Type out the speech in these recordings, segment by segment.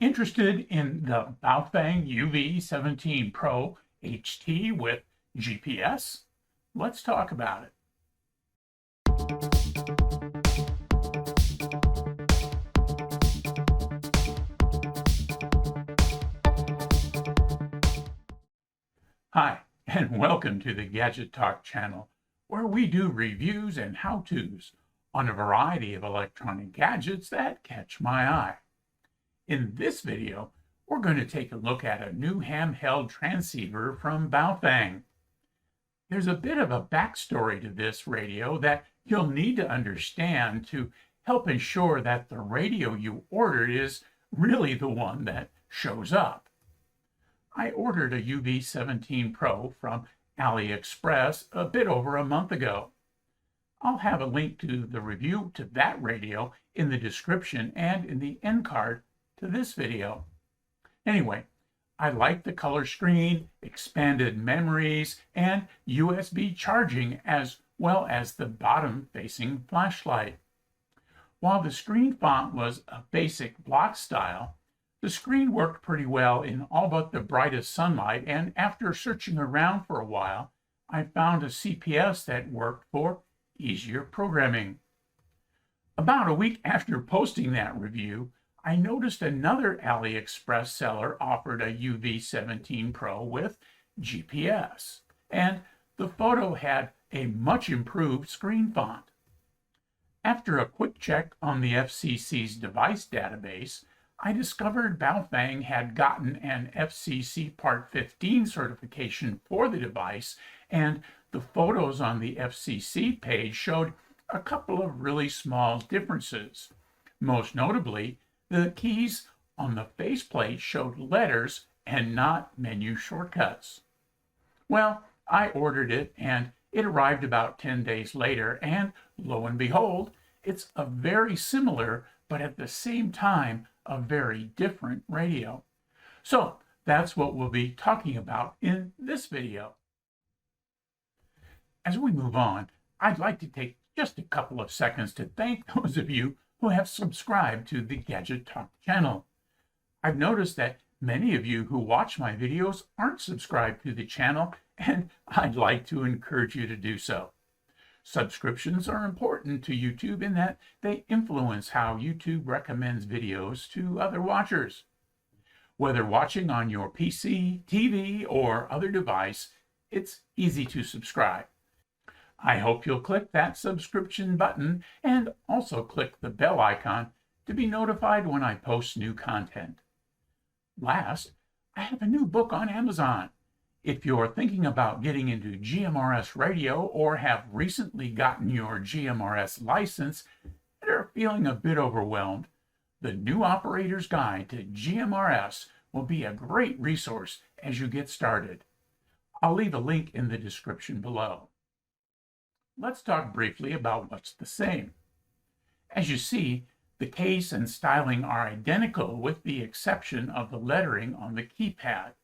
Interested in the Baofeng UV-17 Pro HT with GPS? Let's talk about it. Hi, and welcome to the Gadget Talk channel, where we do reviews and how-tos on a variety of electronic gadgets that catch my eye. In this video, we're going to take a look at a new handheld transceiver from Baofeng. There's a bit of a backstory to this radio that you'll need to understand to help ensure that the radio you ordered is really the one that shows up. I ordered a UV-17 Pro from AliExpress a bit over a month ago. I'll have a link to the review to that radio in the description and in the end card to this video. Anyway, I like the color screen, expanded memories, and USB charging, as well as the bottom-facing flashlight. While the screen font was a basic block style, the screen worked pretty well in all but the brightest sunlight, and after searching around for a while, I found a CPS that worked for easier programming. About a week after posting that review, I noticed another AliExpress seller offered a UV-17 Pro with GPS, and the photo had a much improved screen font. After a quick check on the FCC's device database, I discovered Baofeng had gotten an FCC Part 15 certification for the device, and the photos on the FCC page showed a couple of really small differences. Most notably, the keys on the faceplate showed letters and not menu shortcuts. Well, I ordered it and it arrived about 10 days later, and lo and behold, it's a very similar, but at the same time, a very different radio. So that's what we'll be talking about in this video. As we move on, I'd like to take just a couple of seconds to thank those of you who have subscribed to the Gadget Talk channel. I've noticed that many of you who watch my videos aren't subscribed to the channel, and I'd like to encourage you to do so. Subscriptions are important to YouTube in that they influence how YouTube recommends videos to other watchers. Whether watching on your PC, TV, or other device, it's easy to subscribe. I hope you'll click that subscription button and also click the bell icon to be notified when I post new content. Last, I have a new book on Amazon. If you're thinking about getting into GMRS radio or have recently gotten your GMRS license and are feeling a bit overwhelmed, the New Operator's Guide to GMRS will be a great resource as you get started. I'll leave a link in the description below. Let's talk briefly about what's the same. As you see, the case and styling are identical with the exception of the lettering on the keypad.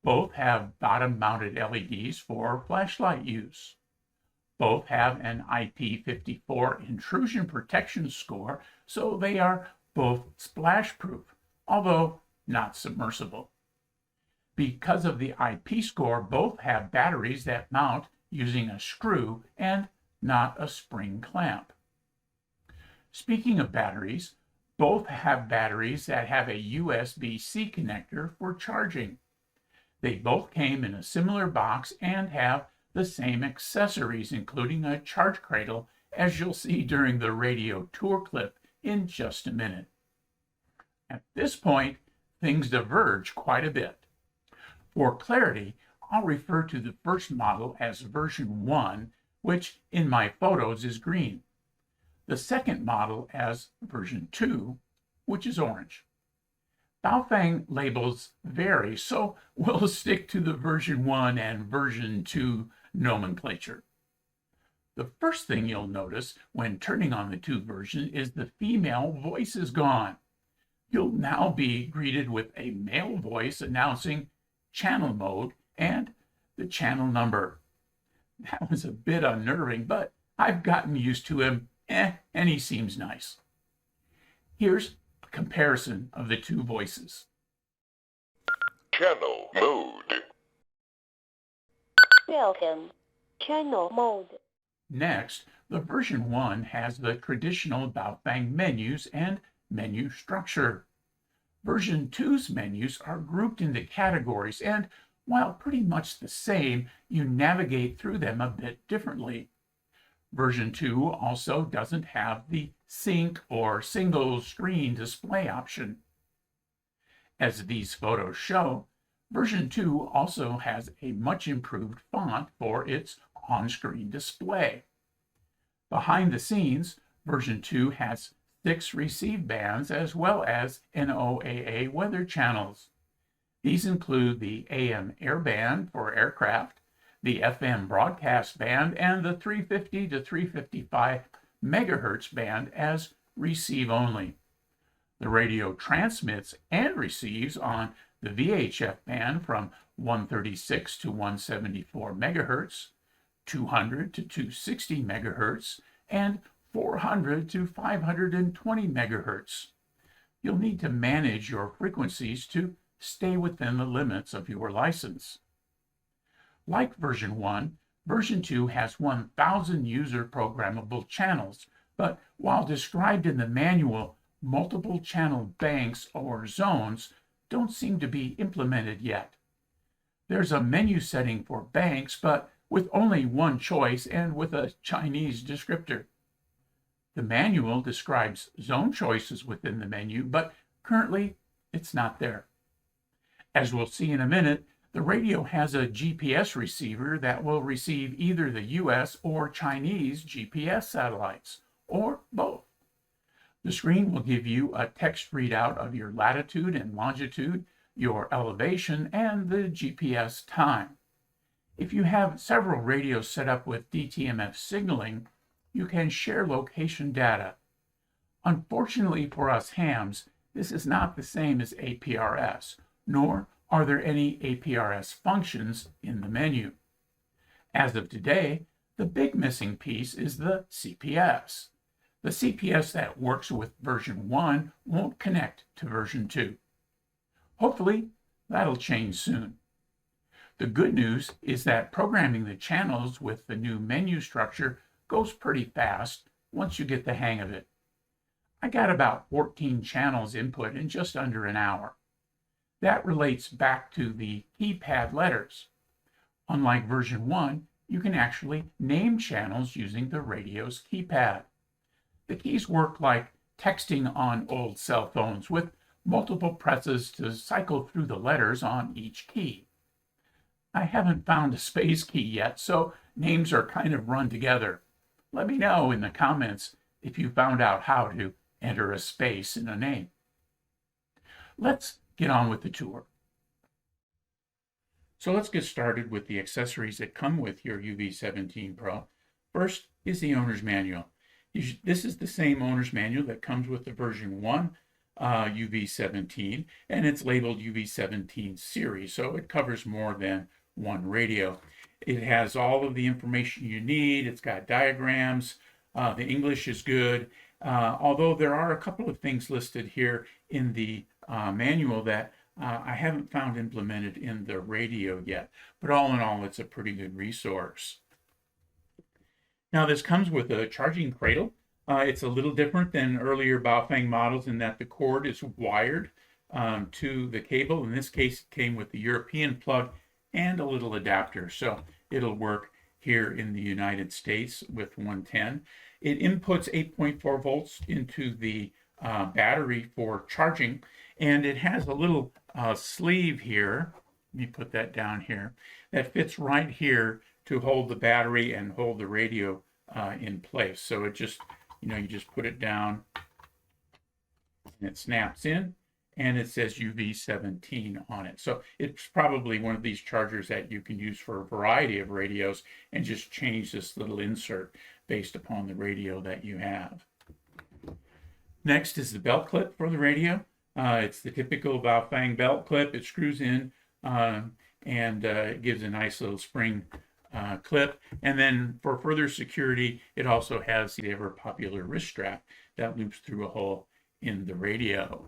Both have bottom-mounted LEDs for flashlight use. Both have an IP54 intrusion protection score, so they are both splash-proof, although not submersible. Because of the IP score, both have batteries that mount using a screw and not a spring clamp. Speaking of batteries, both have batteries that have a USB-C connector for charging. They both came in a similar box and have the same accessories, including a charge cradle, as you'll see during the radio tour clip in just a minute. At this point, things diverge quite a bit. For clarity, I'll refer to the first model as version 1, which in my photos is green. The second model as version 2, which is orange. Baofeng labels vary, so we'll stick to the version 1 and version 2 nomenclature. The first thing you'll notice when turning on the two versions is the female voice is gone. You'll now be greeted with a male voice announcing channel mode and the channel number. That was a bit unnerving, but I've gotten used to him, and he seems nice. Here's a comparison of the two voices. Channel mode. Welcome. Channel mode. Next, the version 1 has the traditional Baofeng menus and menu structure. Version 2's menus are grouped into categories, and while pretty much the same, you navigate through them a bit differently. Version 2 also doesn't have the sync or single screen display option. As these photos show, version 2 also has a much improved font for its on-screen display. Behind the scenes, version 2 has 6 receive bands as well as NOAA weather channels. These include the AM air band for aircraft, the FM broadcast band, and the 350 to 355 megahertz band as receive only. The radio transmits and receives on the VHF band from 136 to 174 megahertz, 200 to 260 megahertz, and 400 to 520 megahertz. You'll need to manage your frequencies to stay within the limits of your license. Like version 1, version 2 has 1,000 user programmable channels, but while described in the manual, multiple channel banks or zones don't seem to be implemented yet. There's a menu setting for banks, but with only one choice and with a Chinese descriptor. The manual describes zone choices within the menu, but currently it's not there. As we'll see in a minute, the radio has a GPS receiver that will receive either the US or Chinese GPS satellites, or both. The screen will give you a text readout of your latitude and longitude, your elevation, and the GPS time. If you have several radios set up with DTMF signaling, you can share location data. Unfortunately for us hams, this is not the same as APRS, nor are there any APRS functions in the menu. As of today, the big missing piece is the CPS. The CPS that works with version 1 won't connect to version 2. Hopefully, that'll change soon. The good news is that programming the channels with the new menu structure goes pretty fast once you get the hang of it. I got about 14 channels input in just under an hour. That relates back to the keypad letters. Unlike version 1, you can actually name channels using the radio's keypad. The keys work like texting on old cell phones with multiple presses to cycle through the letters on each key. I haven't found a space key yet, so names are kind of run together. Let me know in the comments if you found out how to enter a space in a name. Let's get on with the tour. So let's get started with the accessories that come with your UV-17 Pro. First is the owner's manual. This is the same owner's manual that comes with the version 1 UV-17, and it's labeled UV-17 series, so it covers more than one radio. It has all of the information you need. It's got diagrams. The English is good, although there are a couple of things listed here in the manual that I haven't found implemented in the radio yet. But all in all, it's a pretty good resource. Now, this comes with a charging cradle. It's a little different than earlier Baofeng models in that the cord is wired to the cable. In this case, it came with the European plug and a little adapter. So it'll work here in the United States with 110. It inputs 8.4 volts into the battery for charging, and it has a little sleeve here. Let me put that down here. That fits right here to hold the battery and hold the radio in place. So it just, you just put it down and it snaps in, and it says UV-17 on it. So it's probably one of these chargers that you can use for a variety of radios and just change this little insert based upon the radio that you have. Next is the belt clip for the radio. It's the typical Baofeng belt clip. It screws in and it gives a nice little spring clip. And then for further security, it also has the ever popular wrist strap that loops through a hole in the radio.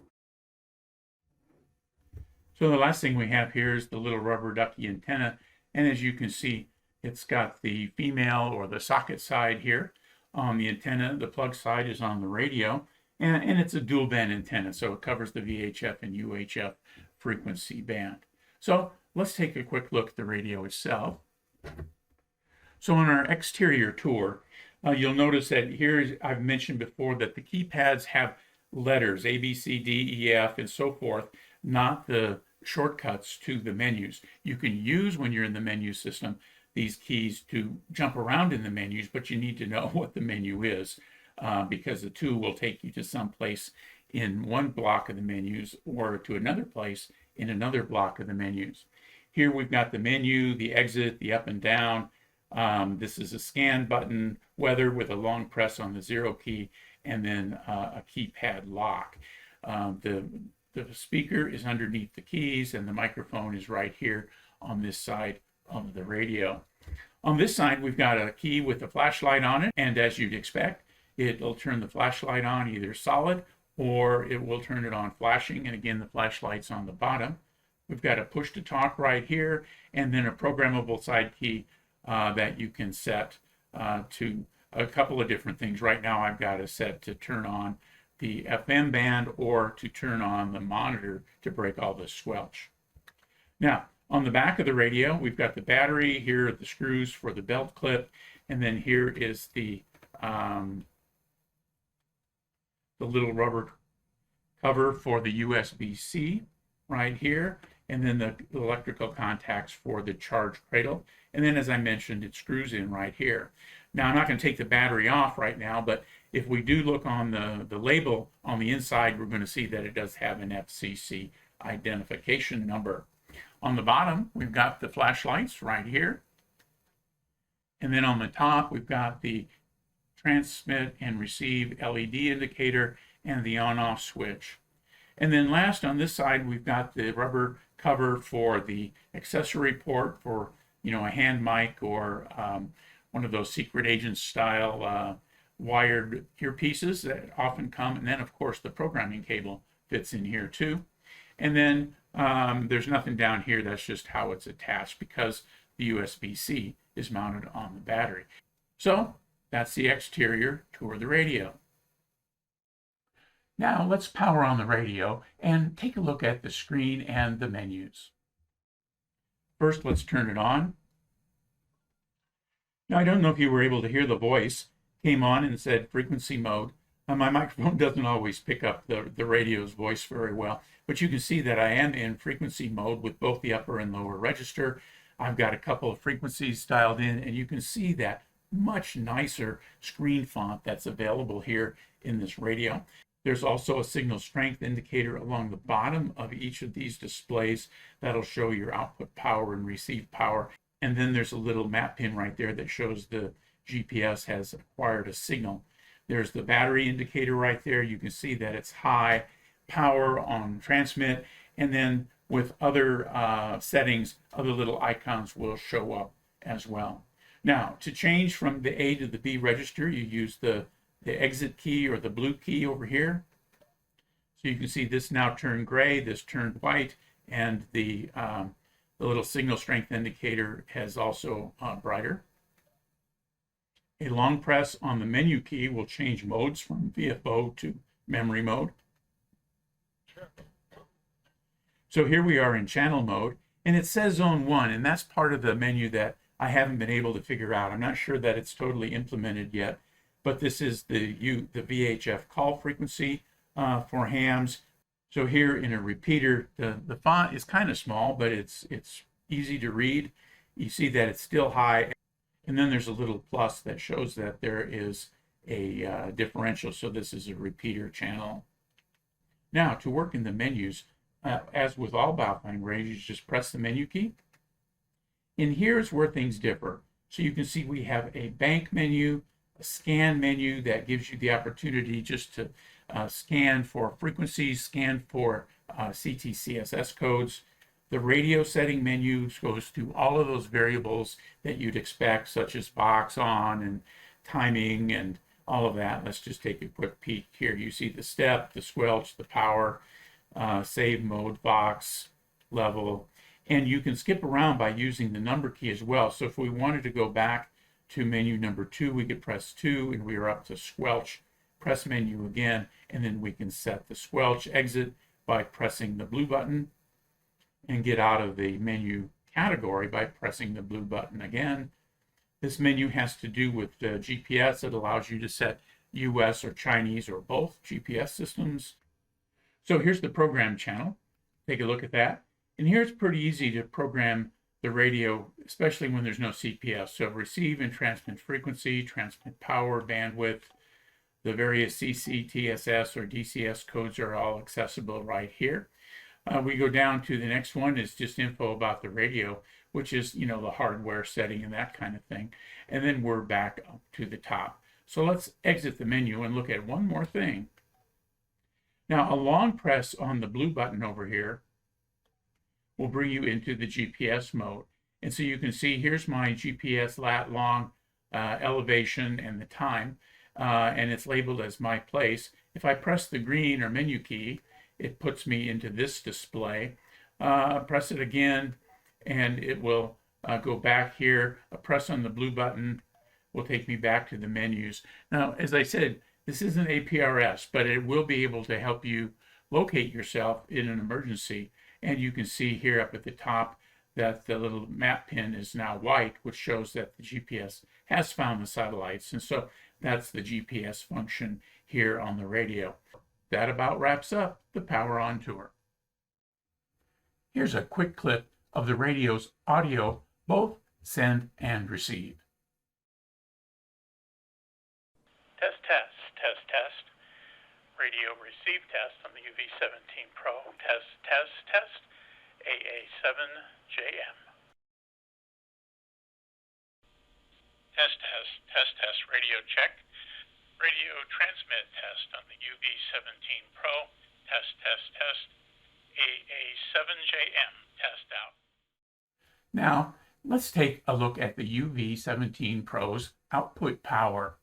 So the last thing we have here is the little rubber ducky antenna. And as you can see, it's got the female or the socket side here on the antenna. The plug side is on the radio. And it's a dual band antenna, so it covers the VHF and UHF frequency band. So let's take a quick look at the radio itself. So on our exterior tour, you'll notice that here I've mentioned before that the keypads have letters A, B, C, D, E, F, and so forth, not the shortcuts to the menus. You can use, when you're in the menu system, these keys to jump around in the menus, but you need to know what the menu is, because the two will take you to some place in one block of the menus or to another place in another block of the menus. Here we've got the menu, the exit, the up and down. This is a scan button, weather with a long press on the 0 key, and then a keypad lock. The speaker is underneath the keys, and the microphone is right here on this side of the radio. On this side, we've got a key with a flashlight on it, and as you'd expect, it'll turn the flashlight on either solid or it will turn it on flashing, and again, the flashlight's on the bottom. We've got a push to talk right here, and then a programmable side key that you can set to a couple of different things. Right now I've got it set to turn on the FM band or to turn on the monitor to break all the squelch. Now, on the back of the radio, we've got the battery. Here are the screws for the belt clip, and then here is the little rubber cover for the USB-C right here, and then the electrical contacts for the charge cradle. And then, as I mentioned, it screws in right here. Now, I'm not going to take the battery off right now, but if we do look on the label on the inside, we're going to see that it does have an FCC identification number. On the bottom, we've got the flashlights right here. And then on the top, we've got the transmit and receive LED indicator and the on-off switch. And then last, on this side, we've got the rubber cover for the accessory port for, a hand mic or one of those secret agent style wired earpieces that often come. And then, of course, the programming cable fits in here too. And then there's nothing down here. That's just how it's attached because the USB-C is mounted on the battery. So that's the exterior tour of the radio. Now let's power on the radio and take a look at the screen and the menus. First, let's turn it on. Now, I don't know if you were able to hear the voice. Came on and said frequency mode. My microphone doesn't always pick up the radio's voice very well, but you can see that I am in frequency mode with both the upper and lower register. I've got a couple of frequencies dialed in, and you can see that much nicer screen font that's available here in this radio. There's also a signal strength indicator along the bottom of each of these displays that'll show your output power and receive power. And then there's a little map pin right there that shows the GPS has acquired a signal. There's the battery indicator right there. You can see that it's high power on transmit. And then with other settings, other little icons will show up as well. Now, to change from the A to the B register, you use the exit key or the blue key over here. So you can see this now turned gray, this turned white, and the little signal strength indicator has also brighter. A long press on the menu key will change modes from VFO to memory mode. So here we are in channel mode, and it says zone 1, and that's part of the menu that I haven't been able to figure out. I'm not sure that it's totally implemented yet, but this is the VHF call frequency for hams. So here in a repeater, the font is kind of small, but it's easy to read. You see that it's still high, and then there's a little plus that shows that there is a differential, so this is a repeater channel. Now, to work in the menus, as with all Baofeng radios, you just press the menu key. And here's where things differ. So you can see we have a bank menu, a scan menu that gives you the opportunity just to scan for frequencies, scan for CTCSS codes. The radio setting menu goes through all of those variables that you'd expect, such as box on and timing and all of that. Let's just take a quick peek here. You see the step, the squelch, the power, save mode, Vox, level, and you can skip around by using the number key as well. So if we wanted to go back to menu number 2, we could press 2 and we are up to squelch, press menu again, and then we can set the squelch, exit by pressing the blue button, and get out of the menu category by pressing the blue button again. This menu has to do with GPS. It allows you to set US or Chinese or both GPS systems. So here's the program channel. Take a look at that. And here it's pretty easy to program the radio, especially when there's no CPS. So receive and transmit frequency, transmit power, bandwidth. The various CC, TSS, or DCS codes are all accessible right here. We go down to the next one is just info about the radio, which is, the hardware setting and that kind of thing. And then we're back up to the top. So let's exit the menu and look at one more thing. Now, a long press on the blue button over here will bring you into the GPS mode. And so you can see here's my GPS lat long elevation and the time, and it's labeled as my place. If I press the green or menu key, it puts me into this display. Press it again, and it will go back here. A press on the blue button will take me back to the menus. Now, as I said, this isn't APRS, but it will be able to help you locate yourself in an emergency. And you can see here up at the top that the little map pin is now white, which shows that the GPS has found the satellites. And so that's the GPS function here on the radio. That about wraps up the Power On Tour. Here's a quick clip of the radio's audio, both send and receive. Test, test, test, test. Radio receive test on the UV-17 Pro. Test, test, test. AA7JM. Test, test, test, test. Radio check. Radio transmit test on the UV-17 Pro. Test, test, test. AA7JM. Test out. Now, let's take a look at the UV-17 Pro's output power.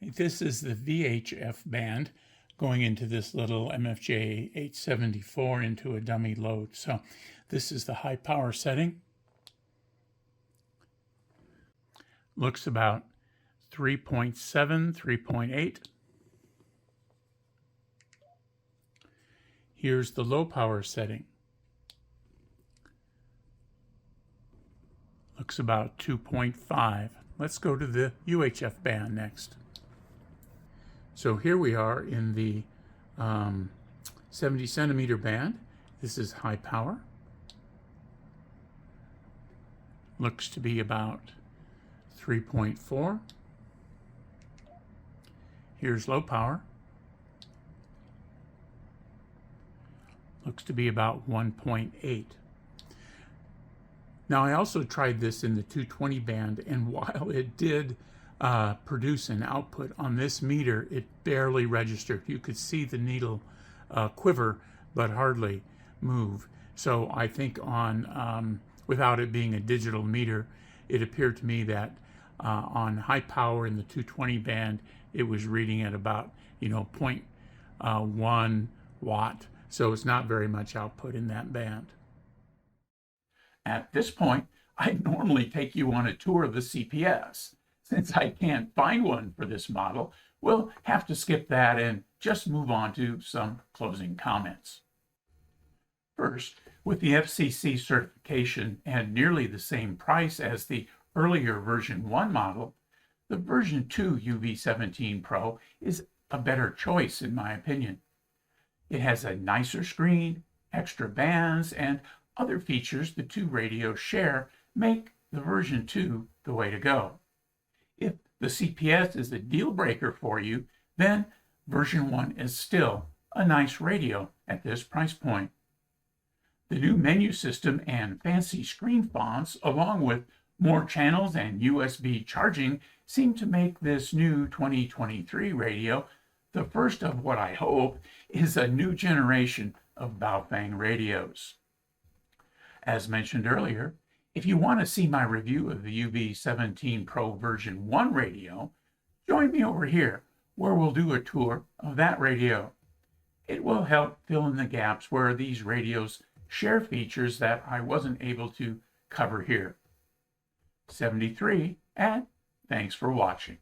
This is the VHF band going into this little MFJ 874 into a dummy load. So this is the high power setting. Looks about 3.7, 3.8. Here's the low power setting. Looks about 2.5. Let's go to the UHF band next. So here we are in the 70 centimeter band. This is high power. Looks to be about 3.4. Here's low power. Looks to be about 1.8. Now I also tried this in the 220 band, and while it did produce an output on this meter, it barely registered. You could see the needle quiver, but hardly move. So I think on without it being a digital meter, it appeared to me that on high power in the 220 band, it was reading at about 0.1 watt. So it's not very much output in that band. At this point, I'd normally take you on a tour of the CPS. Since I can't find one for this model, we'll have to skip that and just move on to some closing comments. First, with the FCC certification and nearly the same price as the earlier version 1 model, the version 2 UV-17 Pro is a better choice in my opinion. It has a nicer screen, extra bands, and other features the two radios share make the version 2 the way to go. If the CPS is a deal breaker for you, then version 1 is still a nice radio at this price point. The new menu system and fancy screen fonts, along with more channels and USB charging, seem to make this new 2023 radio the first of what I hope is a new generation of Baofeng radios. As mentioned earlier, if you want to see my review of the UV-17 Pro version 1 radio, join me over here where we'll do a tour of that radio. It will help fill in the gaps where these radios share features that I wasn't able to cover here. 73, and thanks for watching.